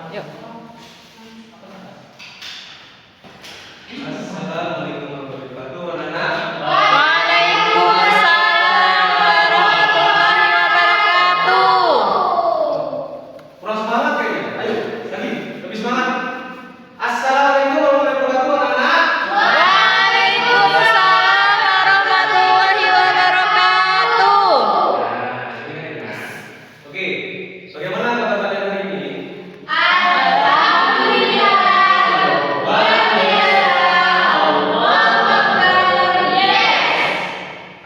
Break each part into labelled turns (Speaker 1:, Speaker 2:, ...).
Speaker 1: Yuk.
Speaker 2: Assalamualaikum warahmatullahi wabarakatuh. Anak-anak.
Speaker 1: Waalaikumsalam warahmatullahi wabarakatuh.
Speaker 2: Kurang semangat kayaknya. Ayo, lagi. Lebih semangat. Assalamualaikum warahmatullahi wabarakatuh, anak-anak.
Speaker 1: Waalaikumsalam warahmatullahi wabarakatuh.
Speaker 2: Nah, ini kan enak. Oke, bagaimana kabar kalian hari ini?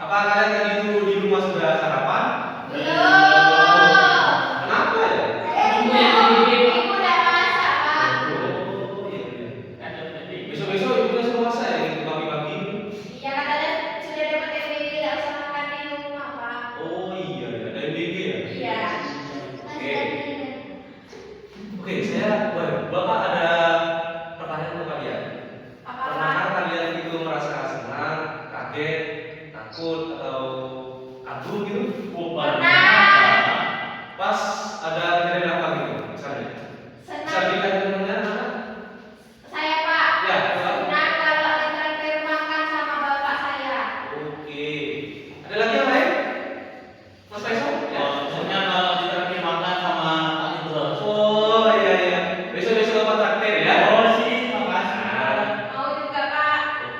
Speaker 2: Apa kalian tadi itu di rumah sudah sarapan? Kenapa ya? Oh, iya, iya. Besok-besok ibunya suruh masak ya, gitu pagi-pagi. Oh iya, ya. Ada MBG ya? Oke, Bapak ada pertanyaan untuk kalian. Pernahkah kalian itu merasa senang, kaget, takut, atau kagum gitu? Pas ada kejadian apa gitu, misalnya? Bisa berikan contohnya, Nana? Ya, oke. Ada lagi yang lain? Mas Faisal? Ya. Oh iya iya. Besok-besok Bapak traktir ya.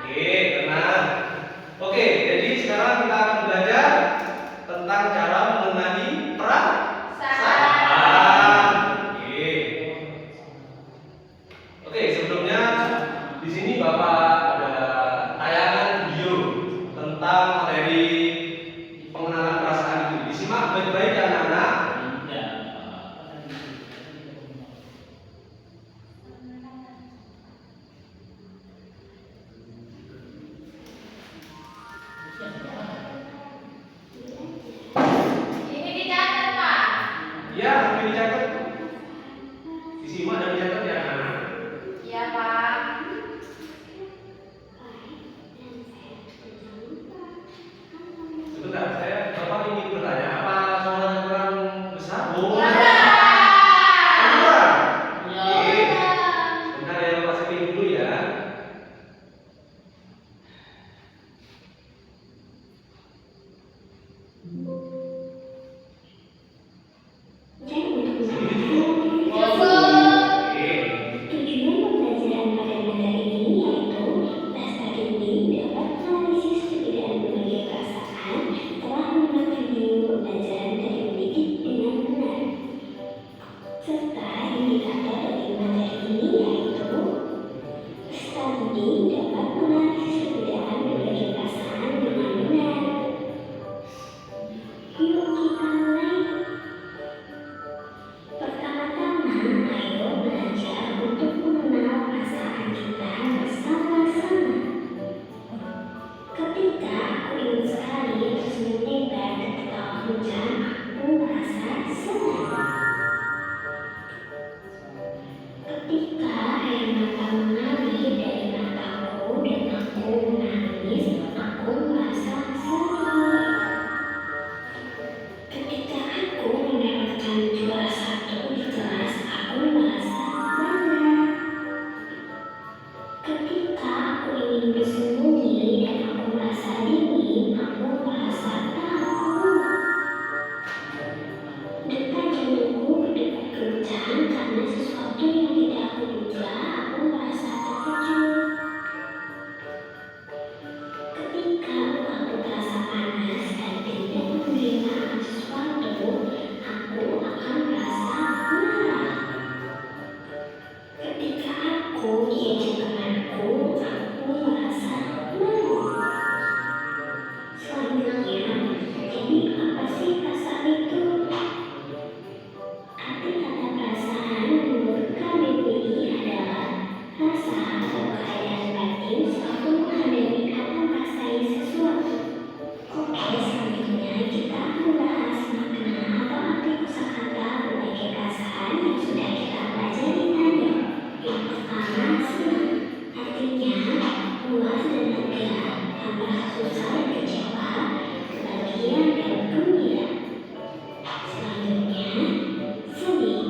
Speaker 2: Oke, tenang. Oke, jadi sekarang kita akan belajar tentang cara mengenali perasaan. Oke. Oke, sebelumnya di sini Bapak ada tayangan video tentang materi pengenalan perasaan itu. Disimak baik-baik ya anak-anak. Ya, sambil dicatat. Disimak dan dicatat ya anak-anak. Sebentar, Bapak ingin bertanya, apa suaranya kurang besar? Kurang. Oke. Sebentar ya, Bapak setting dulu ya. Segini cukup? Oke.
Speaker 3: Tujuan pembelajaran pada materi ini yaitu peserta didik dapat menganalisis perbedaan berbagai perasaan setelah menonton video pembelajaran dari pendidik dengan benar. Serta indikator dari materi ini yaitu peserta didik dapat menganalisis perbedaan berbagai perasaan dengan benar. Yuk kita mulai. Pertama-tama, ayo belajar untuk mengenal perasaan kita bersama-sama. Ketika aku ingin sekali tersenyum lebar ketika hujan, aku merasa senang. Ketika air mata mengalir dari mataku dan aku menangis, aku merasa sedih. Ketika aku mendapatkan juara 1 di kelas, aku merasa bangga. Ketika aku ingin bersembunyi dan aku merasa dingin, aku merasa takut. Detak jantungku berdebar kencang karena sesuatu yang tidak aku duga, aku merasa terkejut. Ketika mukaku terasa panas dan tidak menerima sesuatu, aku akan merasa marah. Ketika aku diajak temanku, aku merasa malu. Selanjutnya, jadi apa sih perasaan itu? Arti kata perasaan menurut KBBI adalah rasa atau keadaan batin sewaktu menghadapi atau merasai sesuatu. Oke, selanjutnya kita akan bahas makna atau arti kosakata berbagai perasaan yang sudah kita pelajari tadi. Yang pertama, senang. Artinya puas dan lega, antara susah dan kecewa, kebahagiaan dan gembira. Selanjutnya, sedih.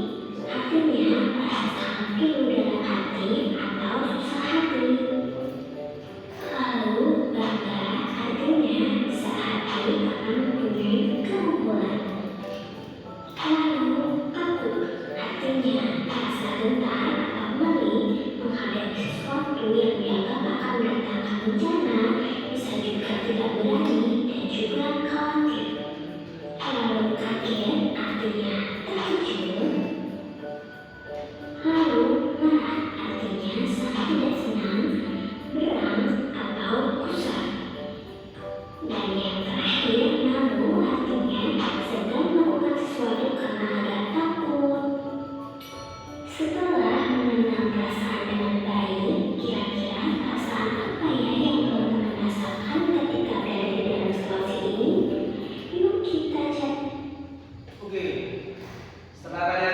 Speaker 3: gentar atau ngeri menghadapi sesuatu yang dianggap akan mendatangkan bencana, bisa juga tidak berani dan juga khawatir. Lalu kaget artinya terkejut. Lalu marah artinya sangat tidak senang, berang atau kusam. Dan yang terakhir, malu artinya sedang melakukan sesuatu karena agak takut. Setelah mengenal perasaan dengan baik, kira-kira perasaan apa ya yang teman-teman rasakan ketika berada di dalam situasi ini? Yuk kita cek.
Speaker 2: Oke, setelah kalian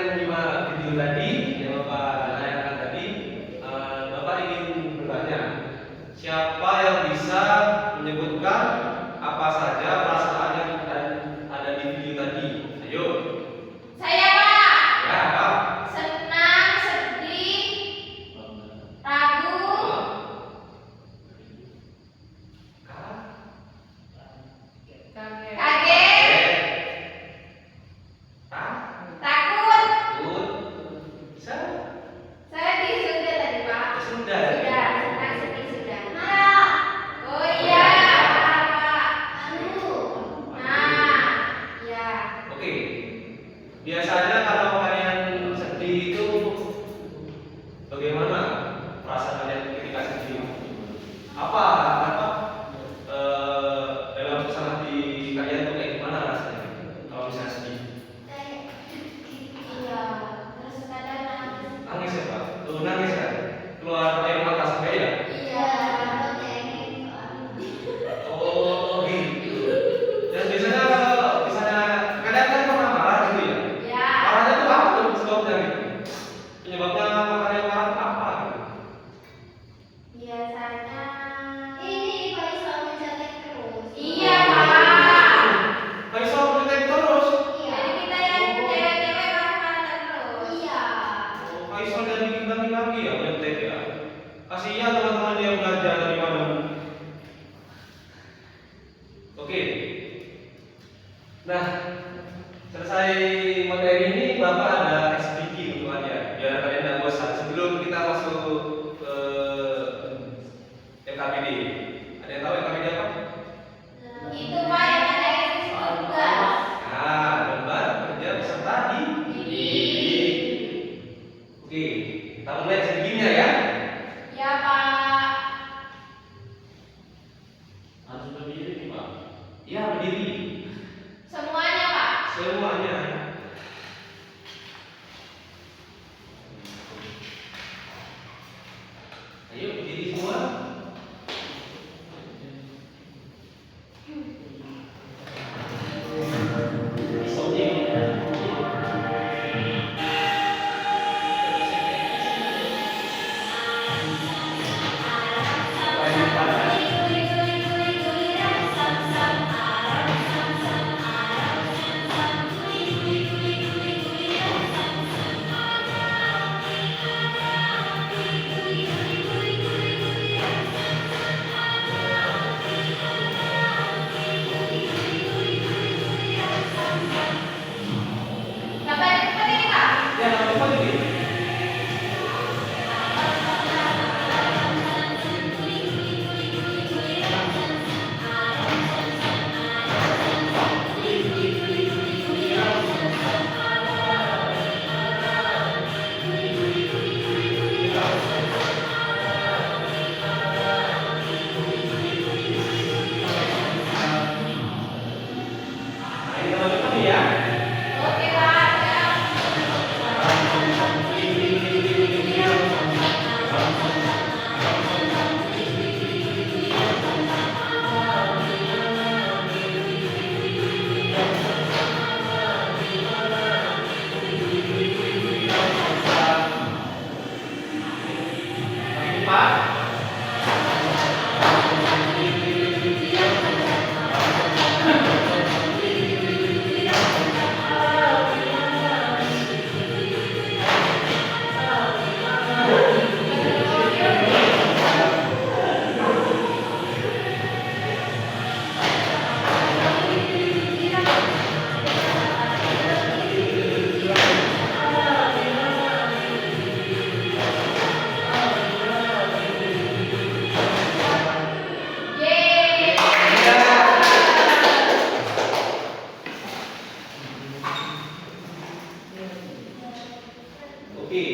Speaker 2: Oke.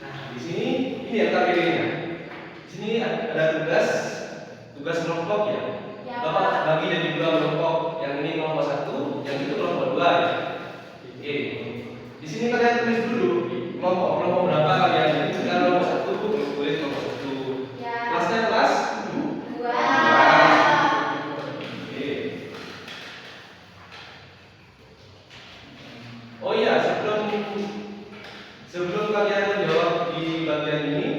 Speaker 2: Nah, di sini ini LKPD-nya. Di sini ada tugas kelompok ya. Bapak bagi jadi dua kelompok. Yang ini kelompok 1, yang itu kelompok 2 ya. Oke. Di sini kalian tulis dulu kelompok berapa kalian. Jadi sekarang kelompok 1 tulis kelompok 1. Kelasnya kelas 2. Oke. Oh iya, sebelum kalian menjawab di bagian ini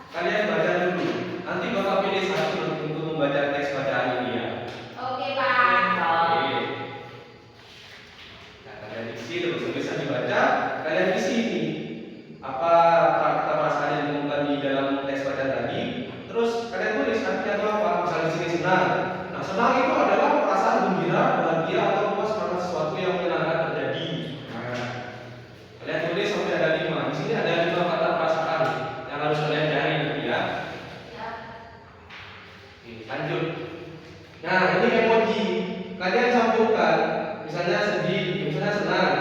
Speaker 2: kalian baca dulu. Nanti Bapak pilih satu untuk membaca teks bacaan ini ya.
Speaker 1: Oke, Pak.
Speaker 2: Oke. Nah, kalian isi terus bisa dibaca. Kalian isi ini apa kata perasaan yang ditemukan di dalam teks bacaan tadi. Terus kalian tulis artinya itu apa. Misalnya di sini senang. Nah, senang itu adalah perasaan gembira, bahagia atau puas karena sesuatu yang menyenangkan terjadi. Nah, kalian tulis sampai ada 5. Di sini ada 5 kata perasaan yang harus kalian cari ya. Oke, lanjut. Nah, ini emoji. Kalian campurkan. Misalnya sedih, misalnya senang.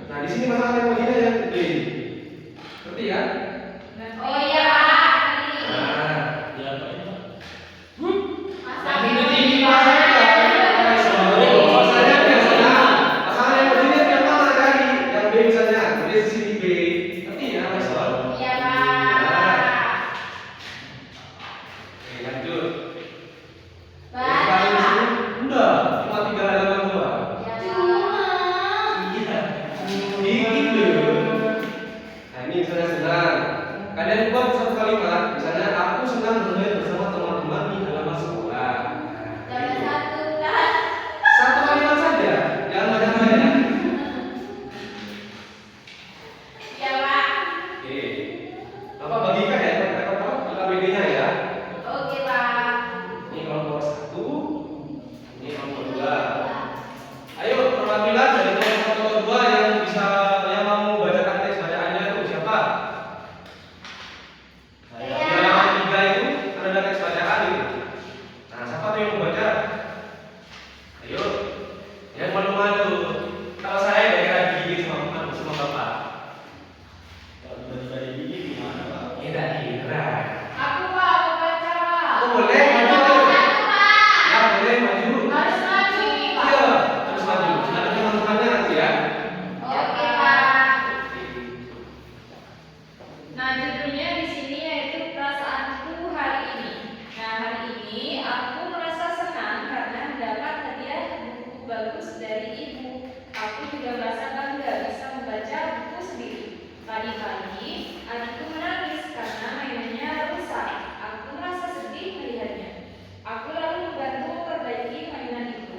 Speaker 2: Nah, di sini masalah emojinya yang gede. Ngerti ya?
Speaker 1: Oh iya, Pak.
Speaker 2: Nah,
Speaker 1: Masalah
Speaker 2: ini bahasanya biasanya masalah emojinya yang mana cari? Yang B misalnya, tulis di sini B. Ngerti ya, Mas?
Speaker 1: Iya, Pak.
Speaker 2: Oke, lanjut.
Speaker 1: Pak.
Speaker 2: Yang paling di sini udah cuma 3 halaman doang. Iya, dikit loh. Nah, ini misalnya senang. Kalian buat satu kalimat, misalnya aku senang bermain bersama teman-teman di halaman sekolah.
Speaker 1: Jangan satu, kan?
Speaker 2: Satu kalimat saja, jangan banyak-banyak.
Speaker 1: Iya, Pak.
Speaker 2: Oke, Bapak bagikan ya, LKPD-nya ya.
Speaker 1: Oke, Pak.
Speaker 2: Ini kelompok 1, ini kelompok 2. Ayo, perwakilan dari kelompok 2 yang mau bacakan teks bacaannya itu siapa? Di halaman 3 itu ada teks bacaan itu. Nah, siapa tuh yang mau baca? Ayo, yang malu-malu. Kalau saya daerah gigi sama Bapak. Ini tak kira.
Speaker 1: Aku, Pak, mau baca, Pak.
Speaker 2: Oh, boleh maju.
Speaker 1: Satu, Pak.
Speaker 2: Ya, boleh maju.
Speaker 1: Harus maju, Pak.
Speaker 2: Iya, harus maju. Ada teman-temannya nanti ya.
Speaker 1: Oke, Pak. Nah, judulnya di sini yaitu perasaanku hari ini. Nah, hari ini aku merasa senang karena mendapat hadiah buku bagus dari ibu. Aku juga merasa bangga bisa membaca buku sendiri. Pagi-pagi, adikku menangis karena mainannya rusak. Aku merasa sedih melihatnya. Aku lalu membantu memperbaiki mainan itu.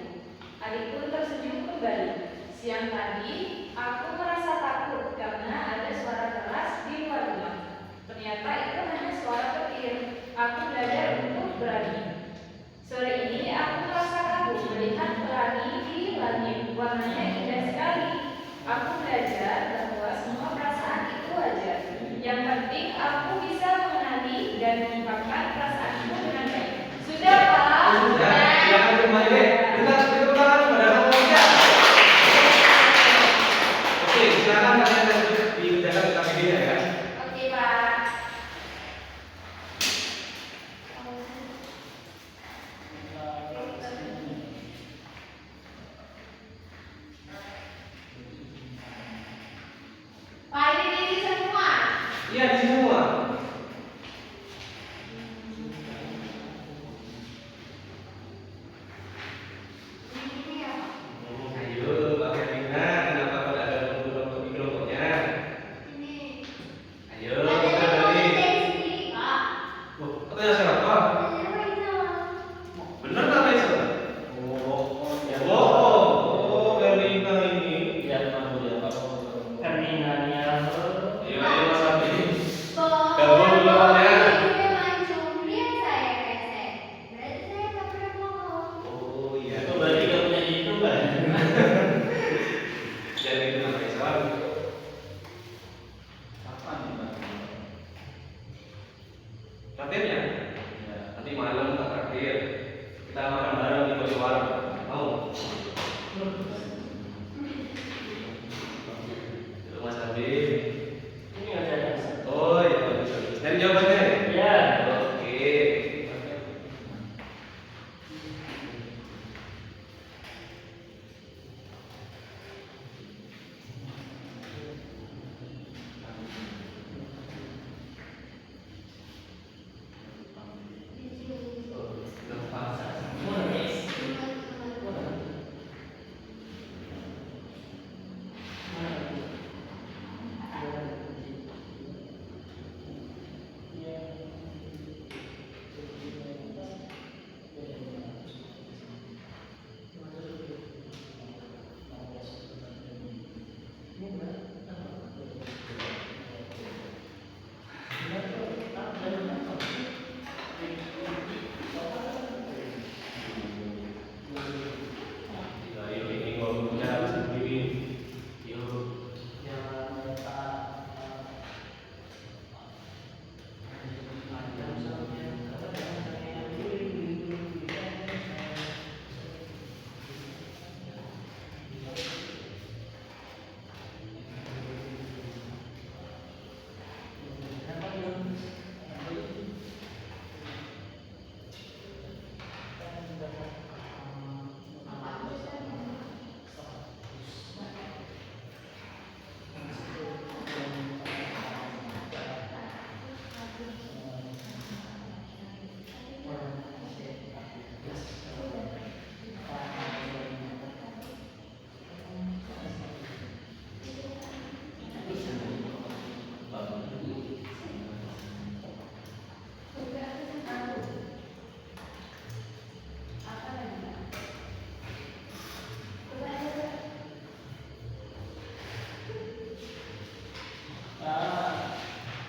Speaker 1: Adikku tersenyum kembali. Siang tadi, aku merasa takut karena ada suara keras di luar rumah. Ternyata itu hanya suara petir. Aku belajar untuk berani. Sore ini aku merasa kagum melihat pelangi di langit. Warnanya indah sekali. Aku belajar bahwa semua perasaan itu wajar. Yang penting aku bisa mengenali dan mengungkapkan perasaanku dengan baik. Sudah, Pak?
Speaker 2: Ya, silakan kembali. Kita tepuk tangan kepada kelompoknya. Oke, silakan kalian lanjut dikerjakan LKPD-nya ya.
Speaker 1: Oke, Pak. Pak, ini diisi semua.
Speaker 2: Iya, di semua. Ayo, Pak Herlina, kenapa pada ada kelompok di kelompoknya?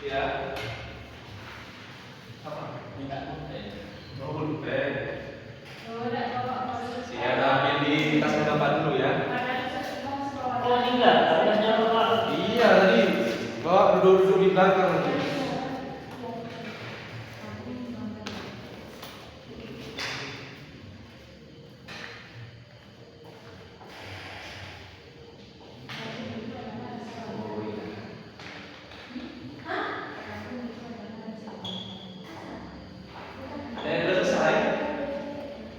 Speaker 2: Ya. Apa?
Speaker 4: Minta pulpen.
Speaker 2: Oh, pulpen.
Speaker 1: Oh, enggak bawa proses.
Speaker 2: Siapin di tas depan dulu ya.
Speaker 1: Karena bisa semua sekolah.
Speaker 4: Oh, ini enggak, kertasnya Bapak.
Speaker 2: Iya tadi. Bawa duduk-duduk di belakang nanti. Udah selesai.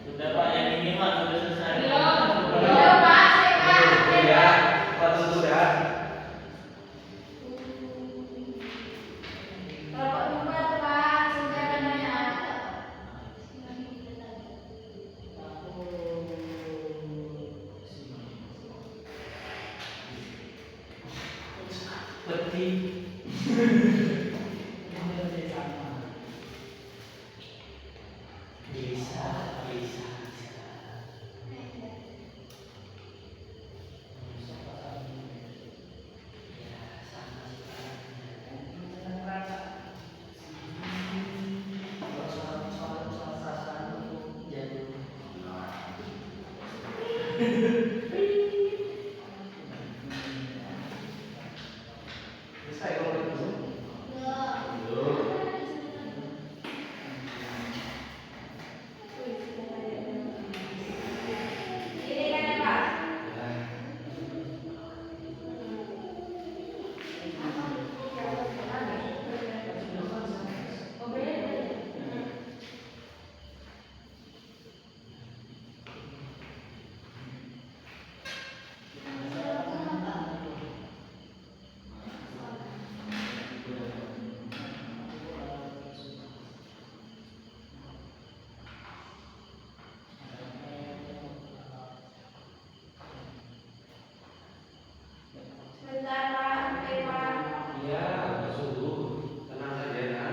Speaker 4: Sudah Pak, yang ini Pak sudah selesai.
Speaker 1: Belum, Pak, saya Pak.
Speaker 2: Ya, Pak sudah.
Speaker 1: Bapak lupa tuh, Pak, sudah katanya.
Speaker 4: Peti. Bisa, bisa.
Speaker 2: Selesai kalau gitu.
Speaker 1: Ini kan ya, Pak. Oh, beda. Sebentar, Pak. Oke, Pak.
Speaker 2: Iya, suhu. Tenang saja ya.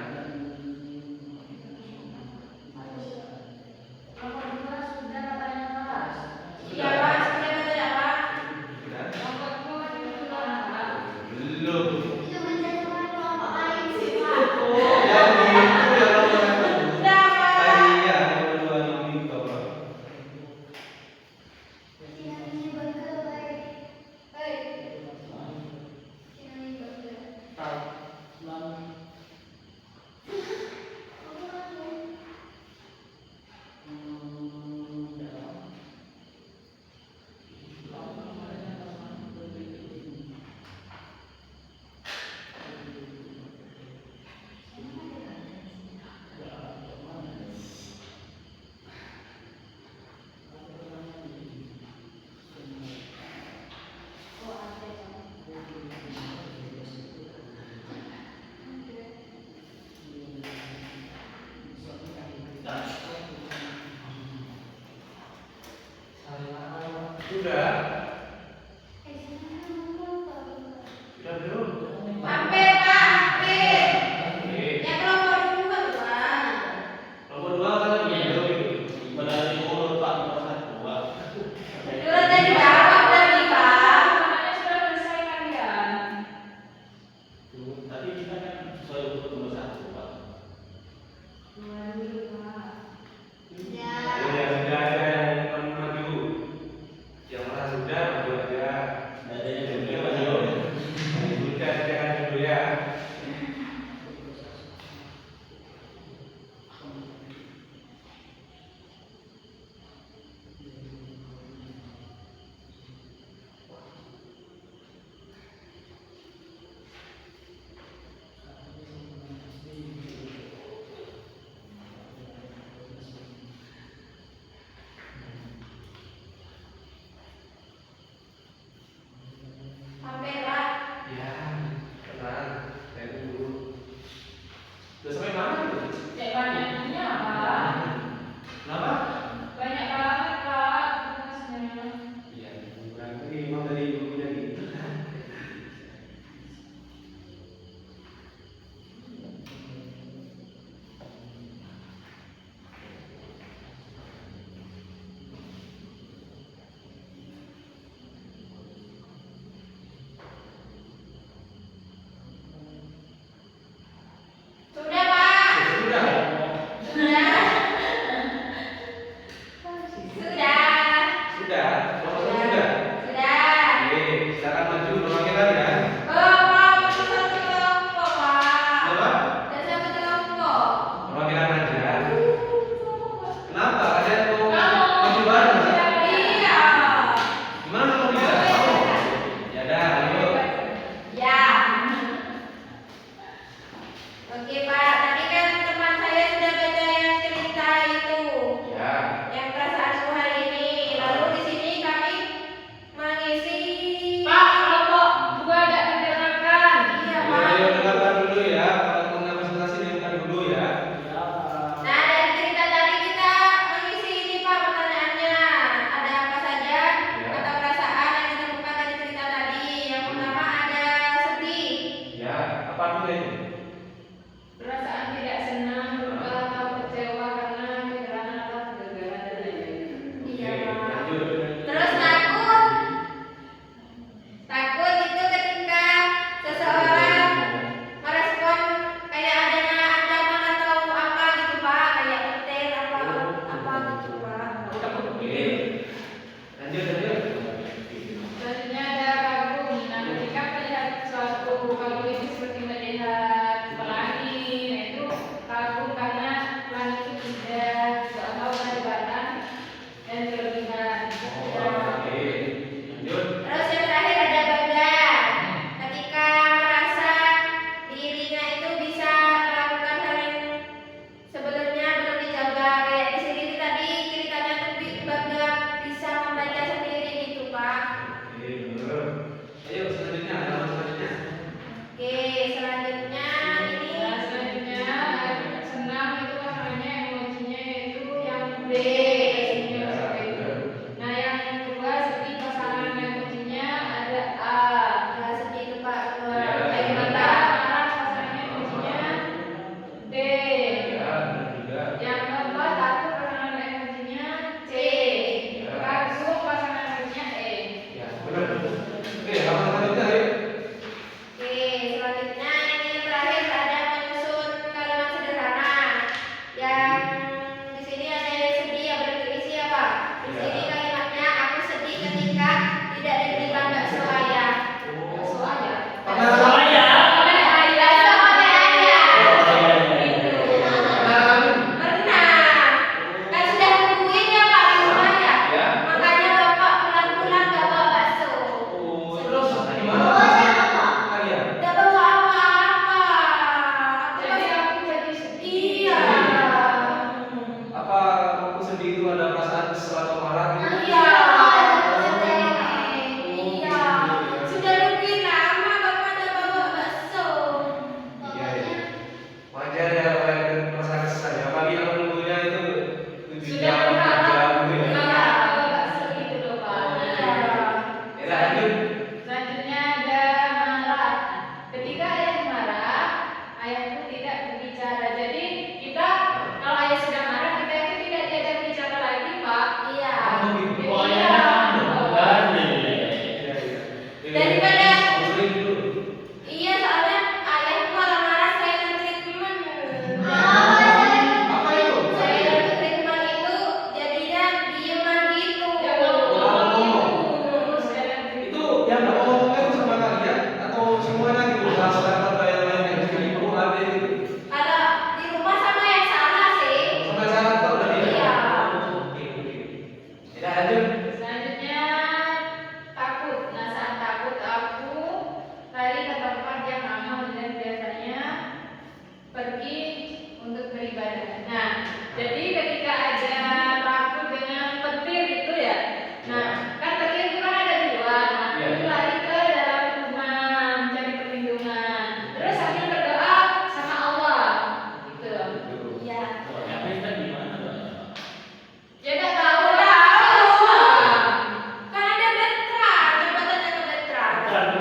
Speaker 1: Nomor 2 sudah katanya, Pak. Iya, Pak, sudah katanya, Pak.
Speaker 2: Sudah.
Speaker 1: Nomor 2 sudah, Pak.
Speaker 2: Belum.
Speaker 3: Itu menjatuhkan kelompok lain sih, Pak.
Speaker 2: Oh, yang gitu ya nomor satu.
Speaker 1: Sudah, Pak.
Speaker 2: Iya, nomor dua ini Bapak.
Speaker 3: Sinamnya burger, baik.
Speaker 1: Hei,
Speaker 3: Sinamnya burger.
Speaker 4: Tahu. Lalu.
Speaker 2: Sudah.
Speaker 3: Sinamnya burger.
Speaker 2: Sudah belum?
Speaker 1: hampir, Pak, hampir.
Speaker 2: Oke.
Speaker 1: Yang nomor 2 tuh, Pak.
Speaker 2: Nomor dua kan belum itu.
Speaker 4: Medali urut Pak nomor 1 Pak.
Speaker 1: Sudah tadi jawab tadi, Pak. Makanya sudah selesai kalian.
Speaker 4: Tapi kita kan sesuai urut nomor 1 Pak.
Speaker 1: Dua dulu, Pak.
Speaker 3: Sudah.
Speaker 2: Sudah ada yang maju. Yang merasa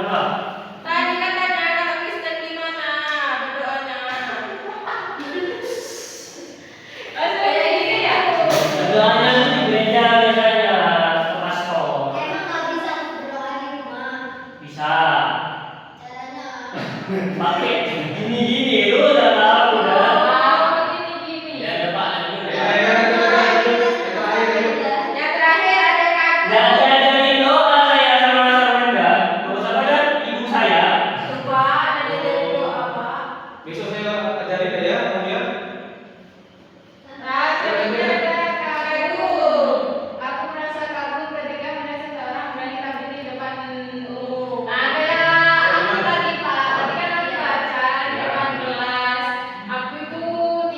Speaker 4: berdoa.
Speaker 1: Tadi katanya kata Kristen gimana berdoanya? Kayak gini ya?
Speaker 4: Doanya di gereja biasanya ke pastor.
Speaker 3: Emang nggak bisa berdoa di rumah?
Speaker 4: Bisa.
Speaker 3: Caranya?
Speaker 4: Pakai gini-gini, lu udah tahu udah.
Speaker 1: Oh, gini-gini.
Speaker 4: Ya depan itu.
Speaker 1: Yang terakhir ada
Speaker 4: Dan
Speaker 1: kado.
Speaker 4: diajarin doa saya sama Sarwenda. Kalau Sarwenda ibu saya.
Speaker 1: Coba ada dari doa apa?
Speaker 2: Besok saya ajarin ya, Om ya.
Speaker 1: Nah, selanjutnya ada kagum. Aku merasa kagum ketika melihat seseorang berani tampil di depan umum. Nah, kayak aku tadi Pak, tadi kan aku baca di depan kelas. Aku itu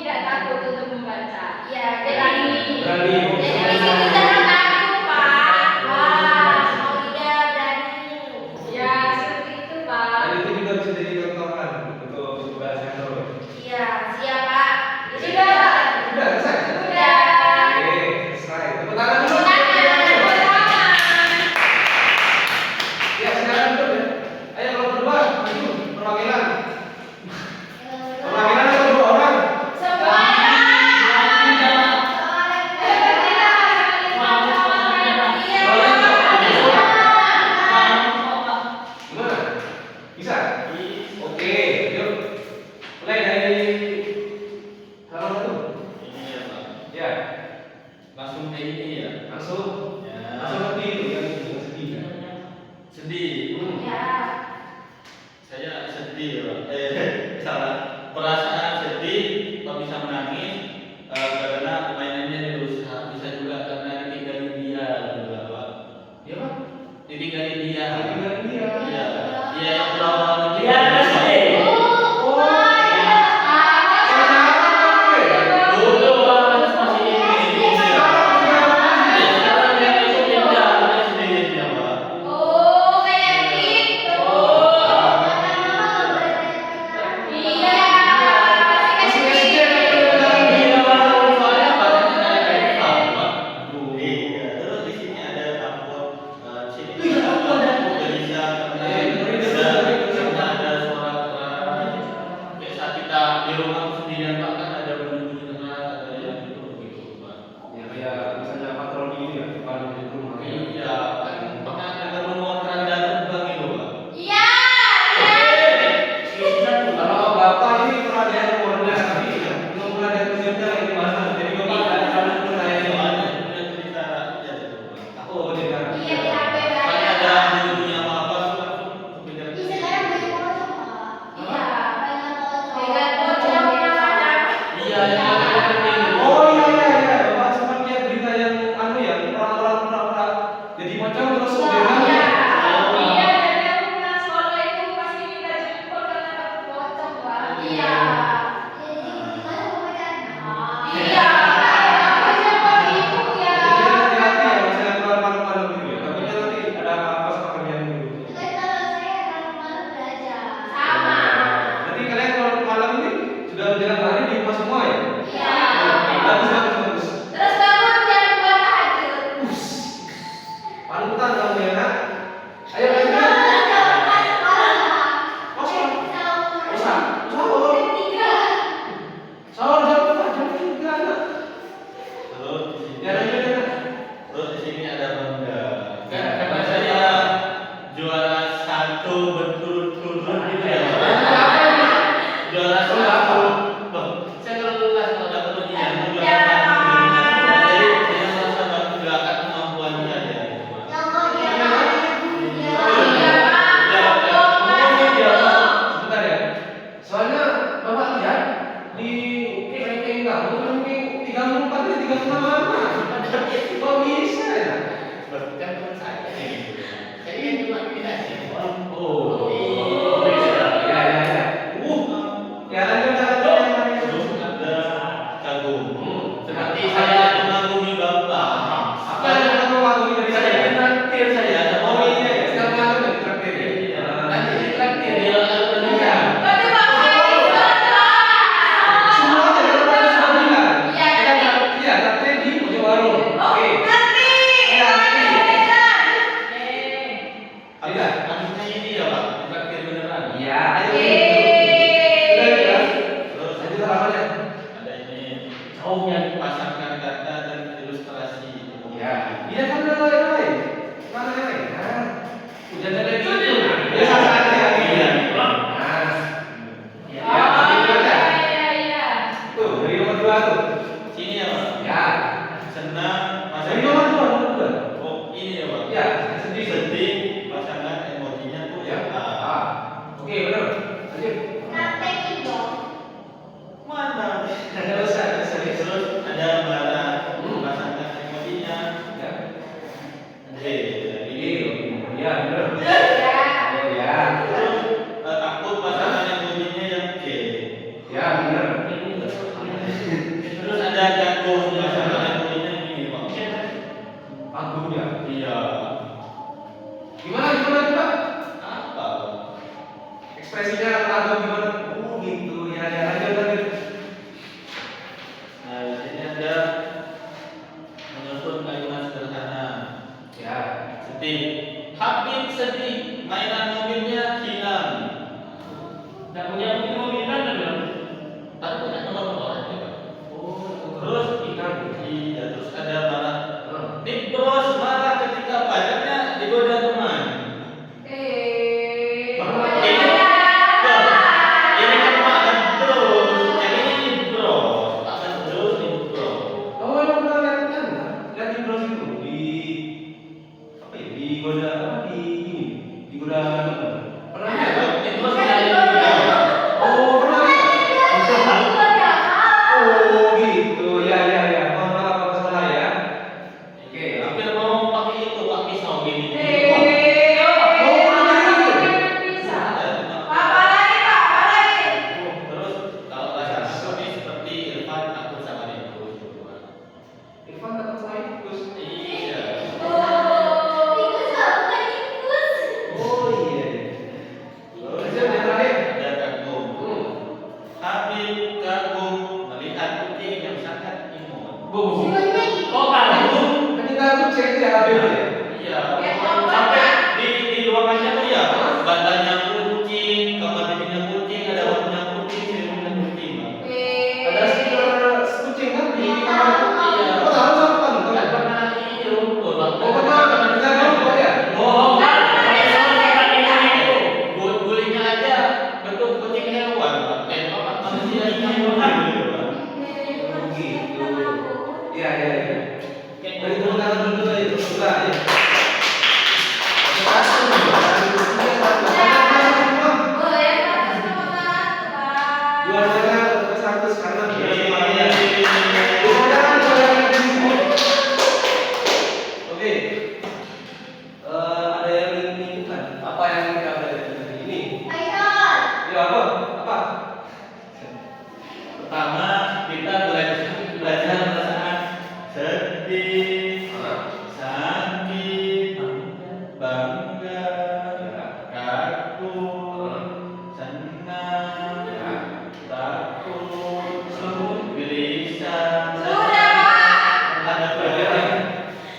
Speaker 1: tidak takut untuk membaca. Ya, jadi
Speaker 2: Berani.
Speaker 1: Jadi di situ jangan kagum Pak. Wah, mau tidak berani. Ya, seperti itu Pak.
Speaker 2: Dan itu juga bisa jadi contohan untuk bahasa Android.
Speaker 1: Iya, siap Pak. Sudah.
Speaker 2: Sudah selesai.
Speaker 1: Sudah.
Speaker 2: Oke, selesai. Tepuk tangan dulu.
Speaker 1: Tepuk tangan, tepuk tangan.
Speaker 2: Ya, silakan dulu ya. Ayo kalau berdua, maju perwakilan. Perwakilan ada 2 orang.
Speaker 1: Semua
Speaker 2: Gimana? Bisa? Oke, yuk. Mulai dari halaman 1.
Speaker 4: Ini ya Pak.
Speaker 2: Ya,
Speaker 4: Langsung kayak ini ya.
Speaker 2: langsung
Speaker 4: Ya.
Speaker 2: langsung ngerti itu yang sedih.
Speaker 4: Sedih.
Speaker 1: Ya.
Speaker 4: Saya sedih ya Pak. Salah. Perasaan sedih, kok bisa menangis karena mainannya dirusak. Bisa juga karena ditinggalin dia juga Pak.
Speaker 2: Ya, Pak.
Speaker 4: Ditinggalin dia.
Speaker 2: Tinggalin dia.
Speaker 4: Iya. Dia yang pulang itu.
Speaker 5: Iya, pasti.
Speaker 2: Oh,
Speaker 4: Dulu Pak masih ini. Sekarang dia itu pindah ke sendiri dia Pak.
Speaker 1: Oh, kayak gitu. Iya.
Speaker 2: Masih
Speaker 1: Masih
Speaker 2: SD.
Speaker 4: Iya, soalnya badannya kayak gitu, Pak. Iya, terus di sini ada upload sini gelisah karena ada suara keras. Kayak saat kita di rumah sendirian Pak kan ada bunyi-bunyi keras, ada yang gitu Pak.
Speaker 2: Ya, kayak misalnya patroli itu ya, kalau di rumah.
Speaker 4: Iya, kan pernah dengar rumor keranda terbang itu Pak.
Speaker 1: Iya. Iya.
Speaker 2: Kalau Bapak ini pernah ada rumornya, tapi belum pernah ada tujuannya yang gimana. Jadi Bapak ada selalu percaya ini.
Speaker 4: Soalnya punya cerita rakyat itu Pak.
Speaker 2: Aku di mana?
Speaker 1: Iya, di HP
Speaker 4: Soalnya ada
Speaker 1: banyak.
Speaker 4: bunyi-bunyi apa-apa langsung kepikiran.
Speaker 3: Ih, sekarang banyak pocong, Pak.
Speaker 1: Iya.
Speaker 3: Banyak pocong.
Speaker 1: Dengan pocong yang ada.
Speaker 4: Iya, yang ada penting.
Speaker 2: Oh iya iya iya, Bapak sempat lihat berita yang anu ya, orang-orang pura-pura jadi pocong terus
Speaker 1: Iya.
Speaker 2: berenang ya.
Speaker 1: Iya, jadi aku pernah sekolah itu pasti minta jempol karena takut pocong, Pak. Iya.
Speaker 3: Jadi kita sama kan?
Speaker 1: Iya. Aku jempol ibu ya.
Speaker 2: Jadi hati-hati ya, misalnya keluar malam-malam gitu ya. Takutnya nanti ada apa-apa sama kalian dulu.
Speaker 3: Kan kalau saya malam-malam belajar.
Speaker 1: Sama.
Speaker 2: Nanti kalian kalau malam ini sudah berjalan hari di rumah semua ya.
Speaker 1: Iya.
Speaker 2: Bagus bagus bagus.
Speaker 1: Terus bangun jangan lupa tahajud.
Speaker 2: Panutan kamu ya nak. Ayo lanjut. Kosong. Usah. Sahur. Sahur jam berapa? Jam 3 nak.
Speaker 4: Terus di sini
Speaker 2: Ya lanjut ya nak.
Speaker 4: Terus di sini ada bangga. Karena saya juara 1 berturut-turut gitu ya. Juara 1. Loh, saya kelas kalau dapat ujian juara 1. Jadi saya merasa bangga akan kemampuan saya.
Speaker 2: Sebentar ya. Soalnya Bapak lihat di ranking kamu ranking 34 ini 36 mana? Kok bisa ya?
Speaker 4: Kan saya gitu. Saya kan cuma dikasih. Oh, Iya Pak, ditraktir beneran.
Speaker 2: Iya, ayo.
Speaker 1: Yeay.
Speaker 2: Sudah ya.
Speaker 4: Terus
Speaker 2: Lanjut halamannya.
Speaker 4: ada ini cowoknya pasangkan kata dan ilustrasi.
Speaker 2: Ya, iya kan ada yang lain. Mana yang lain? Nah, udah ada itu. Ya sama aja.
Speaker 4: Iya.
Speaker 2: Nah, ya,
Speaker 1: Oh,
Speaker 2: sedikit aja.
Speaker 1: iya.
Speaker 2: Tuh, dari nomor 2 tuh.
Speaker 4: Sini ya Pak.
Speaker 2: Ya,
Speaker 4: Senang
Speaker 2: dari
Speaker 4: pasangan.
Speaker 2: nomor 2.
Speaker 4: Oh ini ya Pak.
Speaker 2: Ya, sedih.
Speaker 4: Sedih pasangan emojinya tuh
Speaker 2: Ya.
Speaker 4: ya.
Speaker 2: Ah. Oke, benar. Lanjut.
Speaker 3: Sampai itu.
Speaker 4: Mana?
Speaker 2: Terus
Speaker 4: Terus ada marah
Speaker 2: Hmm.
Speaker 4: pasangan emojinya.
Speaker 2: Ya.
Speaker 4: Ini.
Speaker 2: Ya, benar.
Speaker 1: Ya.
Speaker 2: Ya.
Speaker 4: Terus takut pasangan emojinya yang G.
Speaker 2: Ya, benar.
Speaker 4: Terus ada jago pasangan emojinya gini Pak.
Speaker 2: Agung ya.
Speaker 4: Iya.
Speaker 2: Gimana coba?
Speaker 4: Apa?
Speaker 2: Ekspresinya agung gimana? Oh, gitu. Ya, lanjut.
Speaker 4: Nah, di sini ada menyusun kalimat sederhana.
Speaker 2: Ya.
Speaker 4: Sedih. Habib sedih, mainan mobilnya hilang.
Speaker 5: Nggak punya mobil kan ada?
Speaker 4: Tapi punya nomor aja Pak.
Speaker 2: Oh,
Speaker 4: Terus
Speaker 2: ikan.
Speaker 4: iya, terus ada marah.
Speaker 2: Hmm.
Speaker 4: Nih bros marah ketika pacarnya digoda teman. Ini kan Pak kan bros, yang ini bros, Pak kan bros, ini bros.
Speaker 2: Oh, yang pernah lihat kan? Lihat di bros itu di apa ya? Di goda apa? Di goda apa? Pernah lihat?
Speaker 4: Ini bros dari dia.
Speaker 2: Oh, pernah lihat? Oh, gitu. Ya. Mohon maaf kalau salah ya. Oke.
Speaker 4: Hampir mau pakai itu, Pak pisau gini. Terus kalau bahasa aku nih seperti Irfan takut sama tikus.
Speaker 2: Irfan takut sama tikus.
Speaker 4: Iya.
Speaker 2: Oh iya. Terus yang terakhir.
Speaker 4: Ada kagum.
Speaker 2: Hmm.
Speaker 4: Habib kagum melihat kucing yang sangat imut.
Speaker 5: Oh kagum.
Speaker 2: Kita cek ya Habib ya.
Speaker 4: Iya. Sampai di ruangannya tuh ya badannya kucing, kamar mandinya kucing, ada warnanya kucing, selimutnya kucing. Pak.
Speaker 2: Ada stiker kucing kan di kamar.
Speaker 4: Iya.
Speaker 2: Oh, tahu sama kan?
Speaker 4: Nggak pernah ini rumput, Pak.
Speaker 2: Oh, pernah kita tahu ya.
Speaker 5: Bohong kan? Itu.
Speaker 4: Gulingnya aja bentuk kucing hewan, Pak. Apa manusia ini hewan.
Speaker 2: Gitu. Iya. Dari tepuk tangan dulu aja, buka aja. Dua tangan ke 100 karena biar semuanya. Dua tangan ke sini. Oke. Ada yang ingin bukan? Apa yang kita belajar ini? Ya apa?
Speaker 4: Pertama, kita belajar perasaan sedih, sakit, bangga, kagum, senang, takut, gelisah. Ada pelajaran.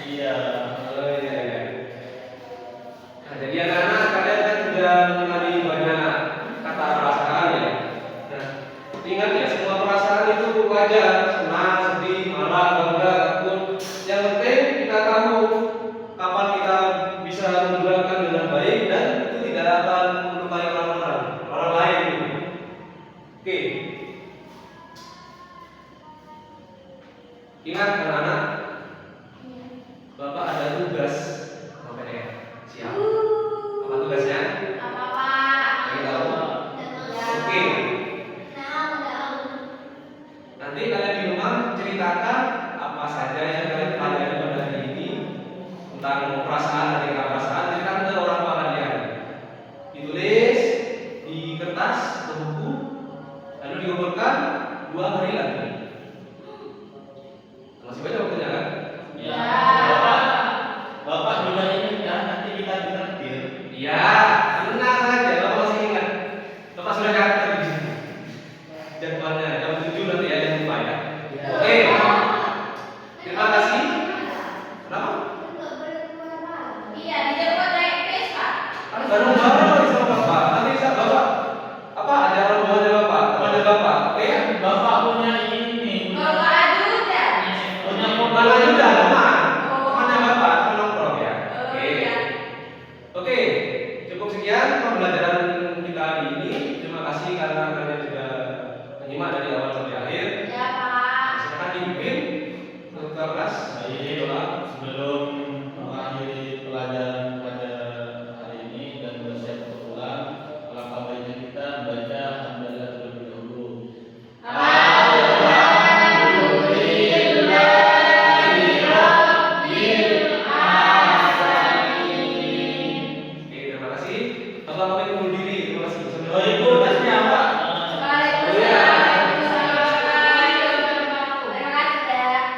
Speaker 4: Iya.
Speaker 2: Oh iya. Nah, jadi anak-anak kalian kan sudah mengenali banyak kata perasaan ya. Nah, ingat ya semua perasaan itu wajar, senang, sedih, marah, bangga, takut. Yang penting kita tahu kapan kita bisa menggunakan dengan baik dan itu tidak akan melukai orang lain. Oke. Ingat anak-anak, Bapak ada tugas sama PDR. Siap? Apa tugasnya? Ingin tahu? Oke. Nanti kalian di rumah ceritakan apa saja yang kalian pelajari pada hari ini tentang perasaan, ceritakan ke orang tua kalian. Ditulis di kertas atau buku, lalu dikumpulkan 2 hari lagi. Masih banyak waktunya kan?
Speaker 4: Ya. Bapak juga ini kan nanti kita ditraktir.
Speaker 2: Iya, tenang saja, Bapak masih ingat. Bapak sudah catat di sini. Jadwalnya jam 7 nanti ya, jangan lupa ya. Oke. Terima kasih. Kenapa? Baru pembelajaran kita hari ini. Terima kasih karena kalian sudah menyimak dari awal sampai akhir.
Speaker 1: Ya, Pak.
Speaker 2: Silakan dipimpin untuk kelas.
Speaker 4: Baik, sebelum mengakhiri pelajaran pada hari ini dan bersiap untuk pulang, alangkah baiknya kita baca hamdalah terlebih dahulu.
Speaker 2: Oke, terima kasih. Abang Amin undur diri. Terima kasih.
Speaker 4: Oh